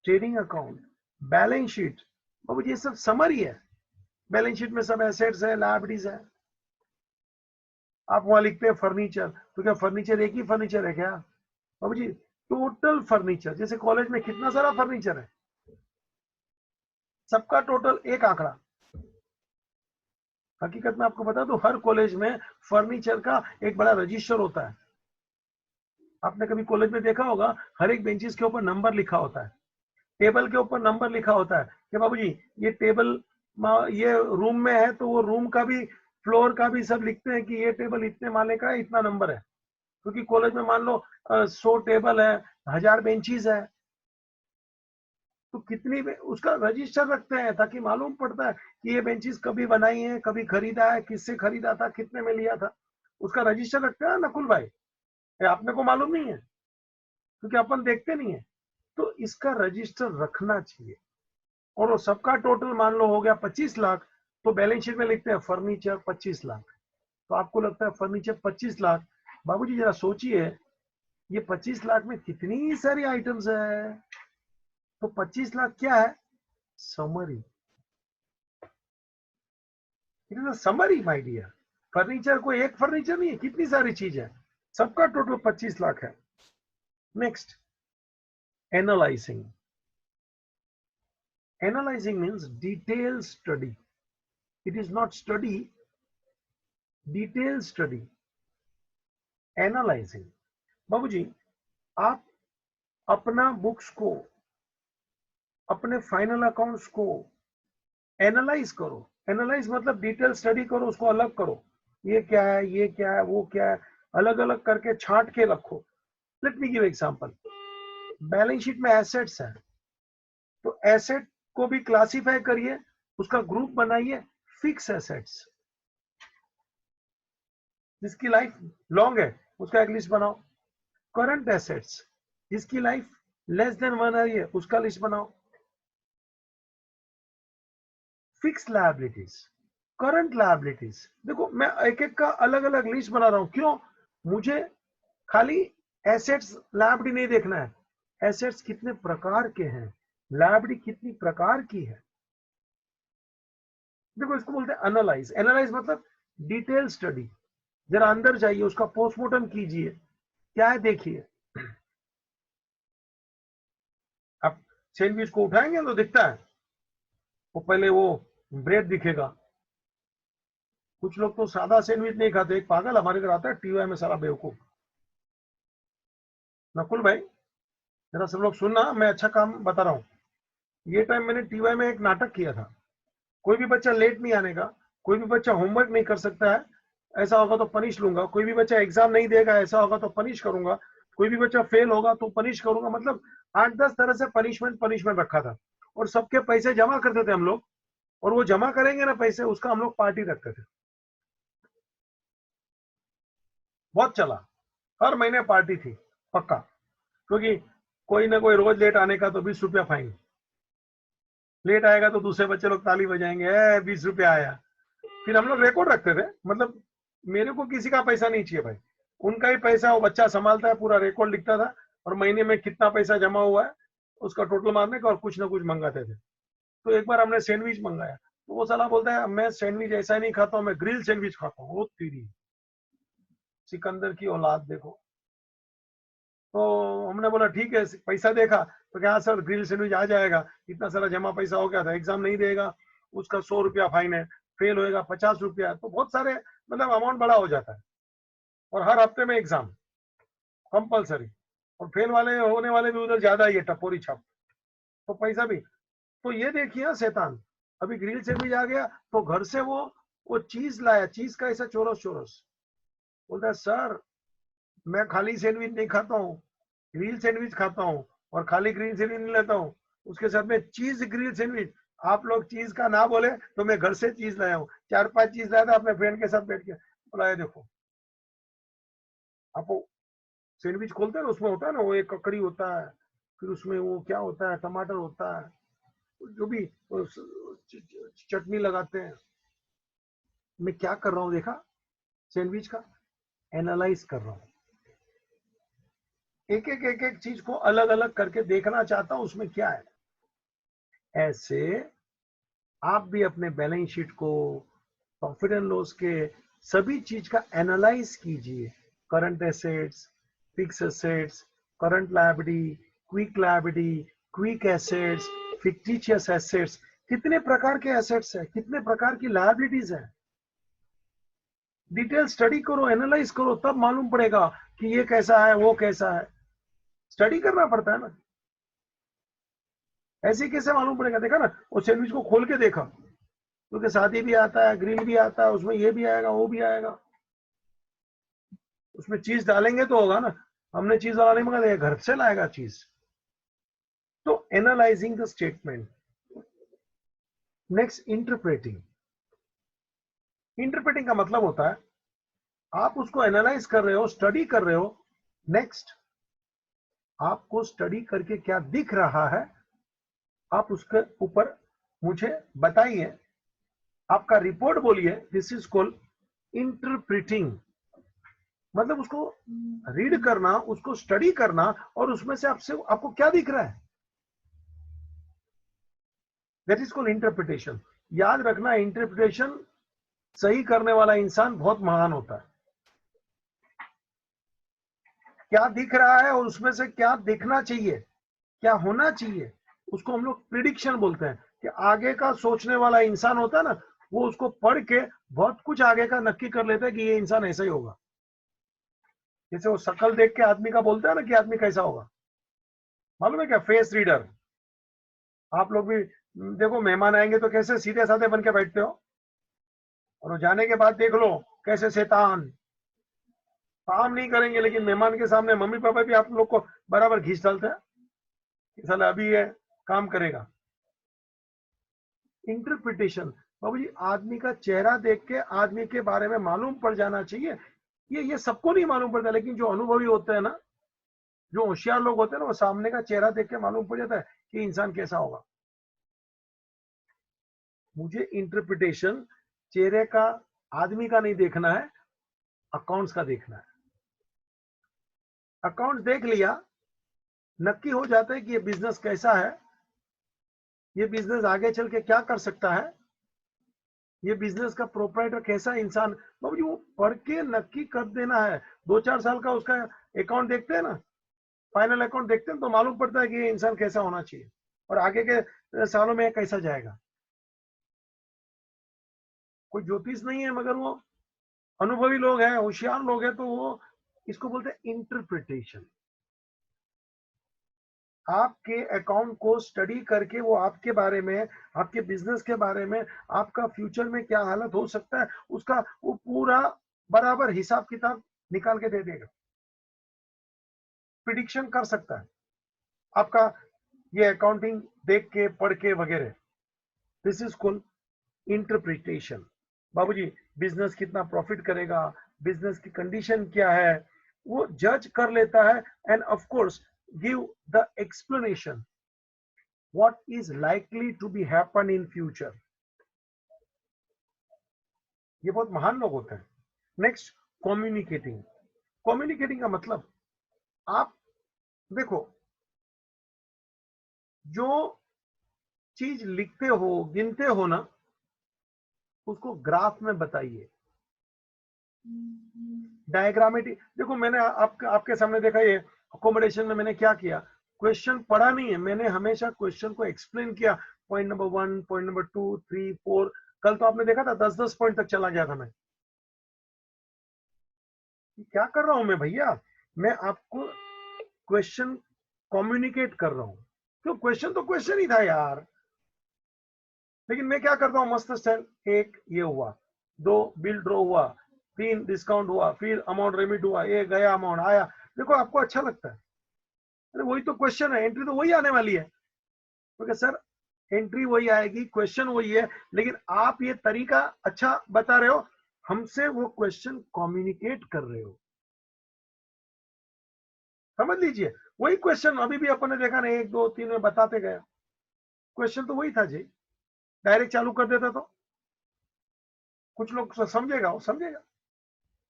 trading account, balance sheet, बाबू ये सब समरी है। बैलेंस शीट में सब एसेट्स है, लायबिलिटीज है। आप वहां लिखते हैं फर्नीचर, तो क्या फर्नीचर एक ही फर्नीचर है क्या? बाबू जी टोटल फर्नीचर, जैसे कॉलेज में कितना सारा फर्नीचर है, सबका टोटल एक आंकड़ा। हकीकत में आपको बता दो, हर कॉलेज में फर्नीचर का एक बड़ा रजिस्टर होता है। आपने कभी कॉलेज में देखा होगा, हर एक बेंचेस के ऊपर नंबर लिखा होता है, टेबल के ऊपर नंबर लिखा होता है कि बाबूजी ये टेबल ये रूम में है, तो वो रूम का भी, फ्लोर का भी सब लिखते हैं कि ये टेबल इतने माले का है, इतना नंबर है। क्योंकि कॉलेज में मान लो 100 टेबल है, 1000 बेंचीज है, तो कितनी उसका रजिस्टर रखते हैं, ताकि मालूम पड़ता है कि ये बेंचेस कभी बनाई है, कभी खरीदा है, किससे खरीदा था, कितने में लिया था, उसका रजिस्टर रखते हैं नकुल भाई। आपने को मालूम नहीं है क्योंकि अपन देखते नहीं है। तो इसका रजिस्टर रखना चाहिए। और वो सबका टोटल मान लो हो गया 25 लाख, तो बैलेंस शीट में लिखते हैं फर्नीचर 25 लाख। तो आपको लगता है फर्नीचर 25 लाख, बाबूजी जरा सोचिए ये 25 लाख में कितनी सारी आइटम्स है। तो 25 लाख क्या है? Summary. It is a summary my dear. Furniture कोई एक फर्नीचर नहीं है, कितनी सारी चीज है, सबका टोटल 25 लाख है। Next, analysing. Analysing means detail study. It is not study, detail study, analysing. बाबूजी आप अपना बुक्स को, अपने फाइनल अकाउंट्स को एनालाइज करो। एनालाइज मतलब डिटेल स्टडी करो, उसको अलग करो, ये क्या है, ये क्या है, वो क्या है, अलग अलग करके छांट के रखो। Let me give example. Balance sheet में एसेट्स है, तो एसेट को भी क्लासिफाई करिए, उसका ग्रुप बनाइए। फिक्स एसेट्स जिसकी लाइफ लॉन्ग है उसका एक लिस्ट बनाओ। करंट एसेट्स जिसकी लाइफ लेस देन 1 ईयर है उसका लिस्ट बनाओ। फिक्स लायबिलिटीज, करंट लायबिलिटीज, देखो मैं एक एक का अलग अलग लिस्ट बना रहा हूं। क्यों? मुझे खाली एसेट्स लायबिलिटी नहीं देखना है, एसेट्स कितने प्रकार के हैं, लायबिलिटी कितनी प्रकार की है। देखो इसको बोलते हैं एनालाइज। एनालाइज मतलब डिटेल स्टडी, जरा अंदर जाइए, उसका पोस्टमार्टम कीजिए, क्या है देखिए। आप सैंडविच को उठाएंगे तो दिखता है, वो पहले वो ब्रेड दिखेगा। कुछ लोग तो सादा सैंडविच नहीं खाते। एक पागल हमारे घर आता है टीवाई में, सारा बेवकूफ। नकुल भाई जरा सब लोग सुनना, मैं अच्छा काम बता रहा हूँ। ये टाइम मैंने टीवाई में एक नाटक किया था। कोई भी बच्चा लेट नहीं आने का, कोई भी बच्चा होमवर्क नहीं कर सकता है, ऐसा होगा तो पनिश लूंगा। कोई भी बच्चा एग्जाम नहीं देगा, ऐसा होगा तो पनिश करूंगा। कोई भी बच्चा फेल होगा तो पनिश करूंगा। मतलब 8-10 तरह से पनिशमेंट पनिशमेंट रखा था। और सबके पैसे जमा करते थे हम लोग, और वो जमा करेंगे ना पैसे, उसका हम लोग पार्टी रखते थे। बहुत चला, हर महीने पार्टी थी पक्का। क्योंकि कोई ना कोई रोज लेट आने का तो 20 रुपया फाइन। लेट आएगा तो दूसरे बच्चे लोग ताली बजाएंगे, 20 रुपया आया। फिर हम लोग रिकॉर्ड रखते थे। मतलब मेरे को किसी का पैसा नहीं चाहिए भाई, उनका ही पैसा वो बच्चा संभालता है, पूरा रिकॉर्ड लिखता था। और महीने में कितना पैसा जमा हुआ है उसका टोटल मारने का, और कुछ ना कुछ मंगाते थे। तो एक बार हमने सैंडविच मंगाया, तो वो साला बोलता है मैं सैंडविच ऐसा नहीं खाता हूँ, मैं ग्रिल सैंडविच खाता हूँ। वो तेरी सिकंदर की औलाद देखो। तो हमने बोला ठीक है, पैसा देखा तो क्या सर ग्रिल सैंडविच आ जाएगा, इतना सारा जमा पैसा हो गया था। एग्जाम नहीं देगा उसका 100 रुपया फाइन है, फेल होएगा 50 रुपया। तो बहुत सारे मतलब अमाउंट बड़ा हो जाता है। और हर हफ्ते में एग्जाम कंपलसरी, और फेल वाले होने वाले भी उधर ज्यादा ही है, टपोरी छाप। तो पैसा भी। तो ये देखिए ना शैतान, अभी ग्रिल सैंडविच आ गया तो घर से वो चीज लाया, चीज का ऐसा चोरस चोरस। बोलता है सर मैं खाली सैंडविच नहीं खाता हूँ, ग्रिल सैंडविच खाता हूँ। और खाली ग्रिल सैंडविच नहीं लेता हूँ, उसके साथ में चीज ग्रिल सैंडविच। आप लोग चीज का ना बोले तो मैं घर से चीज लाया हूँ, 4-5 चीज लाया था अपने फ्रेंड के साथ बैठ के। बोला ये देखो, आप सैंडविच खोलते हैं ना, उसमें होता है ना वो एक ककड़ी होता है, फिर उसमें वो क्या होता है, टमाटर होता है, जो भी चटनी लगाते हैं। मैं क्या कर रहा हूँ देखा, सैंडविच का एनालाइज कर रहा हूँ। एक एक चीज को अलग अलग करके देखना चाहता हूं उसमें क्या है। ऐसे आप भी अपने बैलेंस शीट को, प्रॉफिट एंड लॉस के सभी चीज का एनालाइज कीजिए। Current assets, fix assets, current liability, quick assets, fictitious assets. कितने प्रकार के एसेट्स है, कितने प्रकार की लायबिलिटीज है। डिटेल स्टडी करो, एनालाइज करो, तब मालूम पड़ेगा कि ये कैसा है वो कैसा है। स्टडी करना पड़ता है ना, ऐसे कैसे मालूम पड़ेगा। देखा ना, वो सैंडविच को खोल के देखा, क्योंकि शादी भी आता है, ग्रिल भी आता है, उसमें ये भी आएगा वो भी आएगा। उसमें चीज डालेंगे तो होगा ना, हमने चीज वाला नहीं मंगा, घर से लाएगा चीज। तो analysing the statement. Next, interpreting. Interpreting का मतलब होता है आप उसको एनालाइज कर रहे हो, स्टडी कर रहे हो। नेक्स्ट, आपको स्टडी करके क्या दिख रहा है, आप उसके ऊपर मुझे बताइए, आपका रिपोर्ट बोलिए। This is called interpreting. मतलब उसको रीड करना, उसको स्टडी करना, और उसमें से आपको क्या दिख रहा है, दैट इज कॉल्ड इंटरप्रिटेशन। याद रखना, इंटरप्रिटेशन सही करने वाला इंसान बहुत महान होता है। क्या दिख रहा है और उसमें से क्या दिखना चाहिए, क्या होना चाहिए, उसको हम लोग प्रिडिक्शन बोलते हैं। कि आगे का सोचने वाला इंसान होता है ना, वो उसको पढ़ के बहुत कुछ आगे का नक्की कर लेता है कि ये इंसान ऐसा ही होगा। जैसे वो शक्ल देख के आदमी का बोलता है ना कि आदमी कैसा होगा, मालूम है क्या, फेस रीडर। आप लोग भी देखो, मेहमान आएंगे तो कैसे सीधे साधे बन के बैठते हो, और वो जाने के बाद देख लो कैसे शैतान, काम नहीं करेंगे लेकिन मेहमान के सामने मम्मी पापा भी आप लोग को बराबर घींच डालते हैं कि साला अभी ये काम करेगा। इंटरप्रिटेशन, बाबू जी, आदमी का चेहरा देख के आदमी के बारे में मालूम पड़ जाना चाहिए। ये सबको नहीं मालूम पड़ता, लेकिन जो अनुभवी होते हैं ना, जो होशियार लोग होते हैं ना, वो सामने का चेहरा देख के मालूम पड़ जाता है कि इंसान कैसा होगा। मुझे इंटरप्रिटेशन चेहरे का, आदमी का नहीं देखना है, अकाउंट्स का देखना है। अकाउंट्स देख लिया, नक्की हो जाता है कि ये बिजनेस कैसा है, ये बिजनेस आगे चल के क्या कर सकता है, ये बिजनेस का प्रोपराइटर कैसा इंसान। बाबू जी, वो पढ़ के नक्की कर देना है। 2-4 साल का उसका अकाउंट देखते हैं ना, फाइनल अकाउंट देखते हैं तो मालूम पड़ता है कि ये इंसान कैसा होना चाहिए और आगे के सालों में कैसा जाएगा। कोई ज्योतिष नहीं है, मगर वो अनुभवी लोग हैं, होशियार लोग हैं, तो वो इसको बोलते हैं इंटरप्रिटेशन। आपके अकाउंट को स्टडी करके वो आपके बारे में, आपके बिजनेस के बारे में, आपका फ्यूचर में क्या हालत हो सकता है, उसका वो पूरा बराबर हिसाब किताब निकाल के दे देगा, प्रिडिक्शन कर सकता है आपका ये अकाउंटिंग देख के, पढ़ के वगैरह। This is called interpretation. बाबूजी बिजनेस कितना प्रॉफिट करेगा, बिजनेस की कंडीशन क्या है, वो जज कर लेता है, and of course give the explanation what is likely to be happen in future. ये बहुत महान लोग होते हैं। Next, communicating. कम्युनिकेटिंग का मतलब, आप देखो, जो चीज लिखते हो, गिनते हो ना, उसको ग्राफ में बताइए, डायग्रामेटिक। देखो मैंने आपके सामने देखा, ये अकोमोडेशन में मैंने क्या किया, क्वेश्चन पढ़ा नहीं है, मैंने हमेशा क्वेश्चन को एक्सप्लेन किया, पॉइंट नंबर 1, पॉइंट नंबर 2, 3, 4। कल तो आपने देखा था 10-10 पॉइंट तक चला गया था मैं। क्या कर रहा हूं मैं भैया, मैं आपको क्वेश्चन कम्युनिकेट कर रहा हूं। तो क्वेश्चन तो क्वेश्चन ही था यार, लेकिन मैं क्या करता हूँ मस्त स्टाइल, 1 ये हुआ, 2 बिल ड्रॉ हुआ, 3 डिस्काउंट हुआ, फिर अमाउंट रेमिट हुआ, ये गया अमाउंट आया। देखो आपको अच्छा लगता है, अरे वही तो क्वेश्चन है, एंट्री तो वही आने वाली है। क्योंकि सर एंट्री वही आएगी, क्वेश्चन वही है, लेकिन आप ये तरीका अच्छा बता रहे हो, हमसे वो क्वेश्चन कम्युनिकेट कर रहे हो, समझ लीजिए। वही क्वेश्चन अभी भी अपन ने देखा ना, 1, 2, 3 में बताते गया, क्वेश्चन तो वही था जी। डायरेक्ट चालू कर देता तो कुछ लोग समझेगा, वो समझेगा।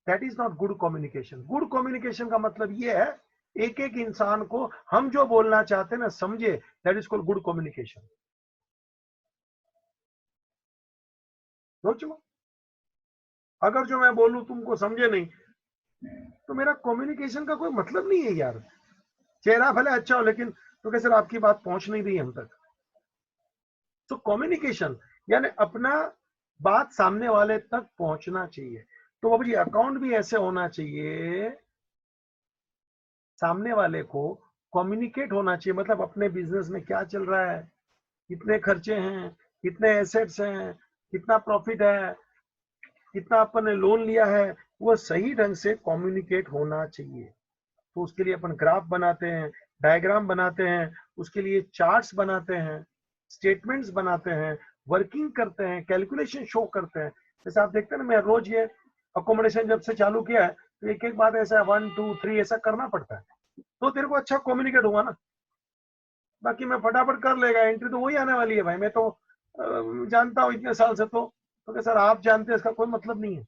That is not good communication. Good communication का मतलब ये है, एक एक इंसान को हम जो बोलना चाहते हैं ना समझे, that is called good communication. सोच लो, अगर जो मैं बोलूं तुमको समझे नहीं, तो मेरा कम्युनिकेशन का कोई मतलब नहीं है यार। चेहरा भले अच्छा हो, लेकिन तो कैसे आपकी बात पहुंच नहीं रही हम तक। तो कम्युनिकेशन यानी अपना बात सामने वाले तक पहुंचना चाहिए। तो बाबू जी अकाउंट भी ऐसे होना चाहिए, सामने वाले को कम्युनिकेट होना चाहिए, मतलब अपने बिजनेस में क्या चल रहा है, कितने खर्चे हैं, कितने एसेट्स हैं, कितना प्रॉफिट है, कितना अपन ने लोन लिया है, वो सही ढंग से कम्युनिकेट होना चाहिए। तो उसके लिए अपन ग्राफ बनाते हैं, डायग्राम बनाते हैं, उसके लिए चार्ट्स बनाते हैं, स्टेटमेंट्स बनाते हैं, वर्किंग करते हैं, कैलकुलेशन शो करते हैं। जैसे आप देखते हैं ना, मैं रोज ये अकोमोडेशन जब से चालू किया है, तो एक एक बात ऐसा 1, 2, 3 ऐसा करना पड़ता है, तो तेरे को अच्छा कम्युनिकेट हुआ ना। बाकी मैं फटाफट कर लेगा, एंट्री तो वही आने वाली है भाई, मैं तो जानता हूँ इतने साल से। तो सर आप जानते हैं, इसका कोई मतलब नहीं है।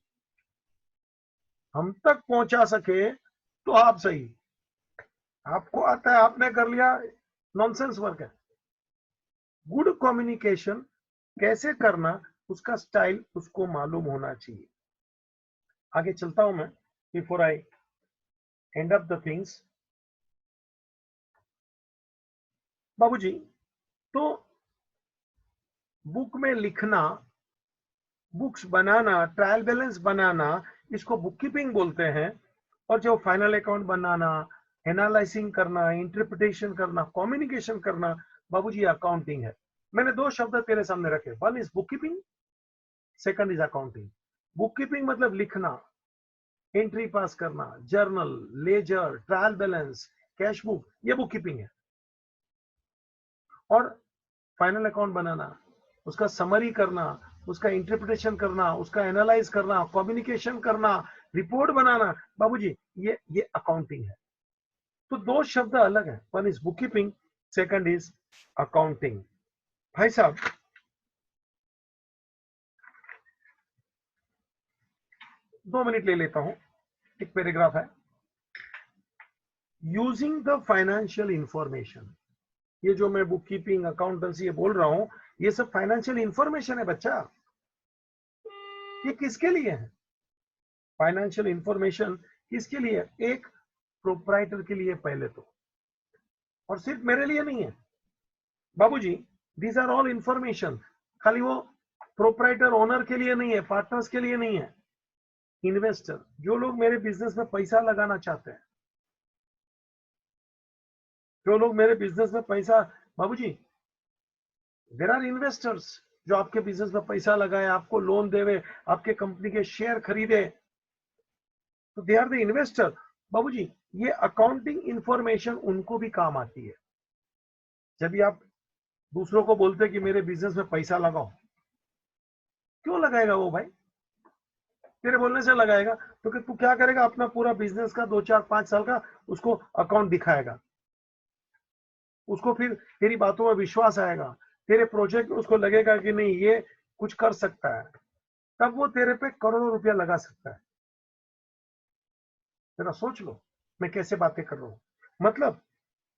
हम तक पहुंचा सके तो आप सही, आपको आता है आपने कर लिया, नॉनसेंस वर्क है। गुड कम्युनिकेशन कैसे करना, उसका स्टाइल उसको मालूम होना चाहिए। आगे चलता हूं मैं, before I and up the things. बाबूजी, तो बुक में लिखना, बुक्स बनाना, ट्रायल बैलेंस बनाना, इसको बुक कीपिंग बोलते हैं। और जो फाइनल अकाउंट बनाना, एनालाइसिंग करना, इंटरप्रिटेशन करना, कम्युनिकेशन करना, बाबूजी अकाउंटिंग है। मैंने 2 शब्द तेरे सामने रखे, one is book keeping, second is accounting. Book keeping मतलब लिखना, एंट्री पास करना, journal, ledger, trial balance, cash book, ये बुक कीपिंग है। और फाइनल अकाउंट बनाना, उसका समरी करना, उसका इंटरप्रिटेशन करना, उसका एनालाइज करना, कम्युनिकेशन करना, रिपोर्ट बनाना, बाबूजी ये अकाउंटिंग है। तो 2 शब्द अलग है, one is book keeping, second is accounting. भाई साहब 2 मिनट ले लेता हूं, एक पैराग्राफ है, यूजिंग द फाइनेंशियल इंफॉर्मेशन। ये जो मैं बुक कीपिंग, अकाउंटेंसी ये बोल रहा हूं, ये सब फाइनेंशियल इंफॉर्मेशन है बच्चा। ये किसके लिए है फाइनेंशियल इंफॉर्मेशन? किसके लिए? एक प्रोप्राइटर के लिए पहले तो, और सिर्फ मेरे लिए नहीं है बाबूजी। These are all information. खाली वो प्रोप्राइटर ओनर के लिए नहीं है, पार्टनर्स के लिए नहीं है, इन्वेस्टर, जो लोग मेरे बिजनेस में पैसा लगाना चाहते हैं, जो लोग मेरे बिजनेस में पैसा, बाबूजी देयर आर इन्वेस्टर्स जो आपके बिजनेस में पैसा लगाए, आपको लोन देवे, आपके कंपनी के शेयर खरीदे, तो दे आर द इन्वेस्टर। बाबूजी ये अकाउंटिंग इंफॉर्मेशन उनको भी काम आती है। जब भी आप दूसरों को बोलते हैं कि मेरे बिजनेस में पैसा लगाओ, क्यों लगाएगा वो भाई? तेरे बोलने से लगाएगा। तो कि तू क्या करेगा, अपना पूरा बिजनेस का 2 4 5 साल का उसको अकाउंट दिखाएगा, उसको फिर तेरी बातों में विश्वास आएगा, तेरे प्रोजेक्ट उसको लगेगा कि नहीं ये कुछ कर सकता है, तब वो तेरे पे करोड़ों रुपया लगा सकता है। जरा सोच लो मैं कैसे बातें कर रहा हूं। मतलब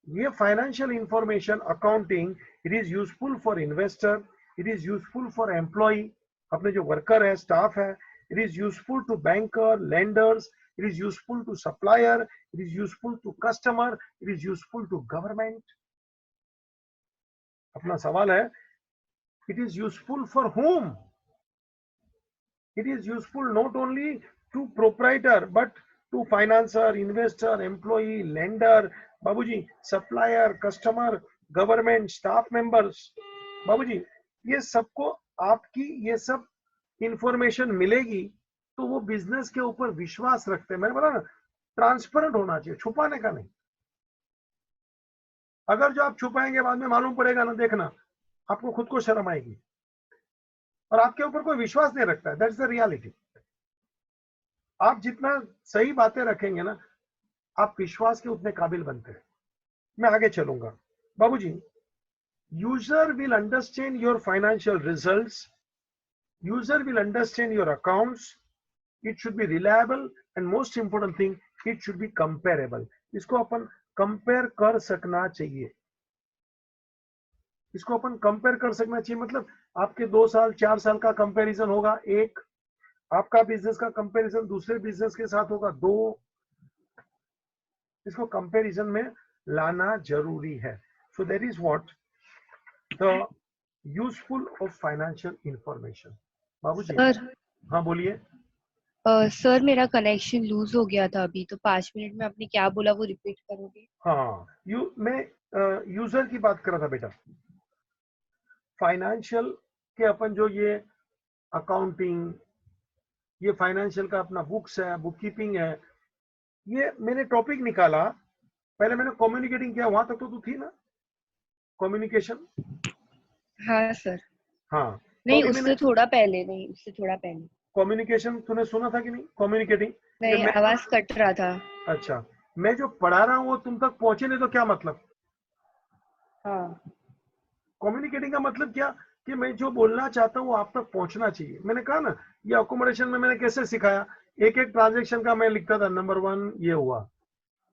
ये financial information accounting, it is useful for investor, it is useful for employ, अपने जो वर्कर है, स्टाफ है, it is useful to banker, lenders, it is useful to supplier, it is useful to customer, it is useful to government. अपना सवाल है, it is useful for whom? It is useful not only to proprietor but to financer, investor, employee, lender, बाबूजी supplier, customer, government, staff members. बाबूजी ये सबको आपकी ये सब इंफॉर्मेशन मिलेगी तो वो बिजनेस के ऊपर विश्वास रखते हैं। मैंने बोला ना, ट्रांसपेरेंट होना चाहिए, छुपाने का नहीं। अगर जो आप छुपाएंगे बाद में मालूम पड़ेगा ना, देखना आपको खुद को शर्म आएगी और आपके ऊपर कोई विश्वास नहीं रखता है। That's the reality. आप जितना सही बातें रखेंगे ना, आप विश्वास के उतने काबिल बनते हैं। मैं आगे चलूंगा। बाबूजी user will understand your financial results, user will understand your accounts, it should be reliable and most important thing it should be comparable. इसको अपन कंपेयर कर सकना चाहिए, इसको अपन कंपेयर कर सकना चाहिए। मतलब आपके 2 साल 4 साल का कंपैरिजन होगा, एक आपका बिजनेस का कंपैरिजन दूसरे बिजनेस के साथ होगा, 2। इसको कंपैरिजन में लाना जरूरी है। So that is what the useful of financial information. बाबूजी सर हाँ बोलिए। सर मेरा कनेक्शन लूज हो गया था अभी, तो 5 मिनट में आपने क्या बोला वो रिपीट करोगे? हाँ मैं यूजर की बात कर रहा था बेटा। फाइनेंशियल के अपन जो ये अकाउंटिंग, ये फाइनेंशियल का अपना बुक्स है, बुक कीपिंग है, ये मैंने टॉपिक निकाला। पहले मैंने कम्युनिकेटिंग किया, वहां तक तो तू थी ना, कम्युनिकेशन। हाँ सर। हाँ तो नहीं, अभी मैंने उससे थोड़ा पहले, नहीं उससे थोड़ा पहले। कम्युनिकेशन तूने सुना था कि नहीं, कम्युनिकेटिंग? नहीं, मैं आवाज कट रहा था। अच्छा, मैं जो पढ़ा रहा हूँ वो तुम तक पहुंचे नहीं तो क्या मतलब? हाँ कम्युनिकेटिंग का मतलब क्या कि मैं जो बोलना चाहता हूँ वो आप तक पहुंचना चाहिए। मैंने कहा ना, ये अकोमोडेशन में मैंने कैसे सिखाया, एक एक ट्रांजेक्शन का मैं लिखता था, नंबर 1 ये हुआ,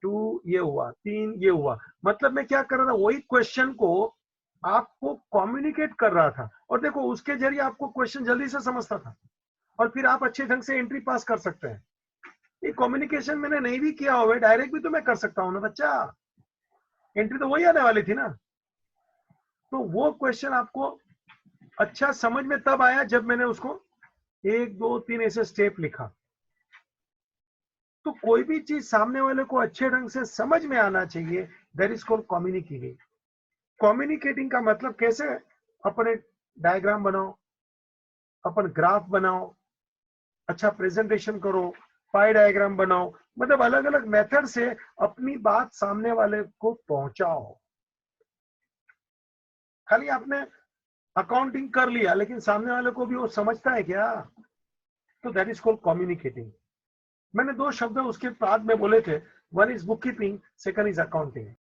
2 ये हुआ, 3 ये हुआ। मतलब मैं क्या कर रहा था, वही क्वेश्चन को आपको कम्युनिकेट कर रहा था, और देखो उसके जरिए आपको क्वेश्चन जल्दी से समझता था और फिर आप अच्छे ढंग से एंट्री पास कर सकते हैं। ये कम्युनिकेशन मैंने नहीं भी किया हुआ, डायरेक्ट भी तो मैं कर सकता हूँ ना बच्चा, एंट्री तो वही आने वाली थी ना। तो वो क्वेश्चन आपको अच्छा समझ में तब आया जब मैंने उसको 1 2 3 ऐसे स्टेप लिखा। तो कोई भी चीज सामने वाले को अच्छे ढंग से समझ में आना चाहिए, that is called communicating. Communicating का मतलब कैसे, अपने डायग्राम बनाओ, अपन ग्राफ बनाओ, अच्छा प्रेजेंटेशन करो, पाई डायग्राम बनाओ, मतलब अलग अलग मेथड से अपनी बात सामने वाले को पहुंचाओ। खाली आपने अकाउंटिंग कर लिया लेकिन सामने वाले को भी वो समझता है क्या? तो दैट इज कॉल्ड कम्युनिकेटिंग। मैंने 2 शब्द उसके बाद में बोले थे, one is book keeping, second is accounting.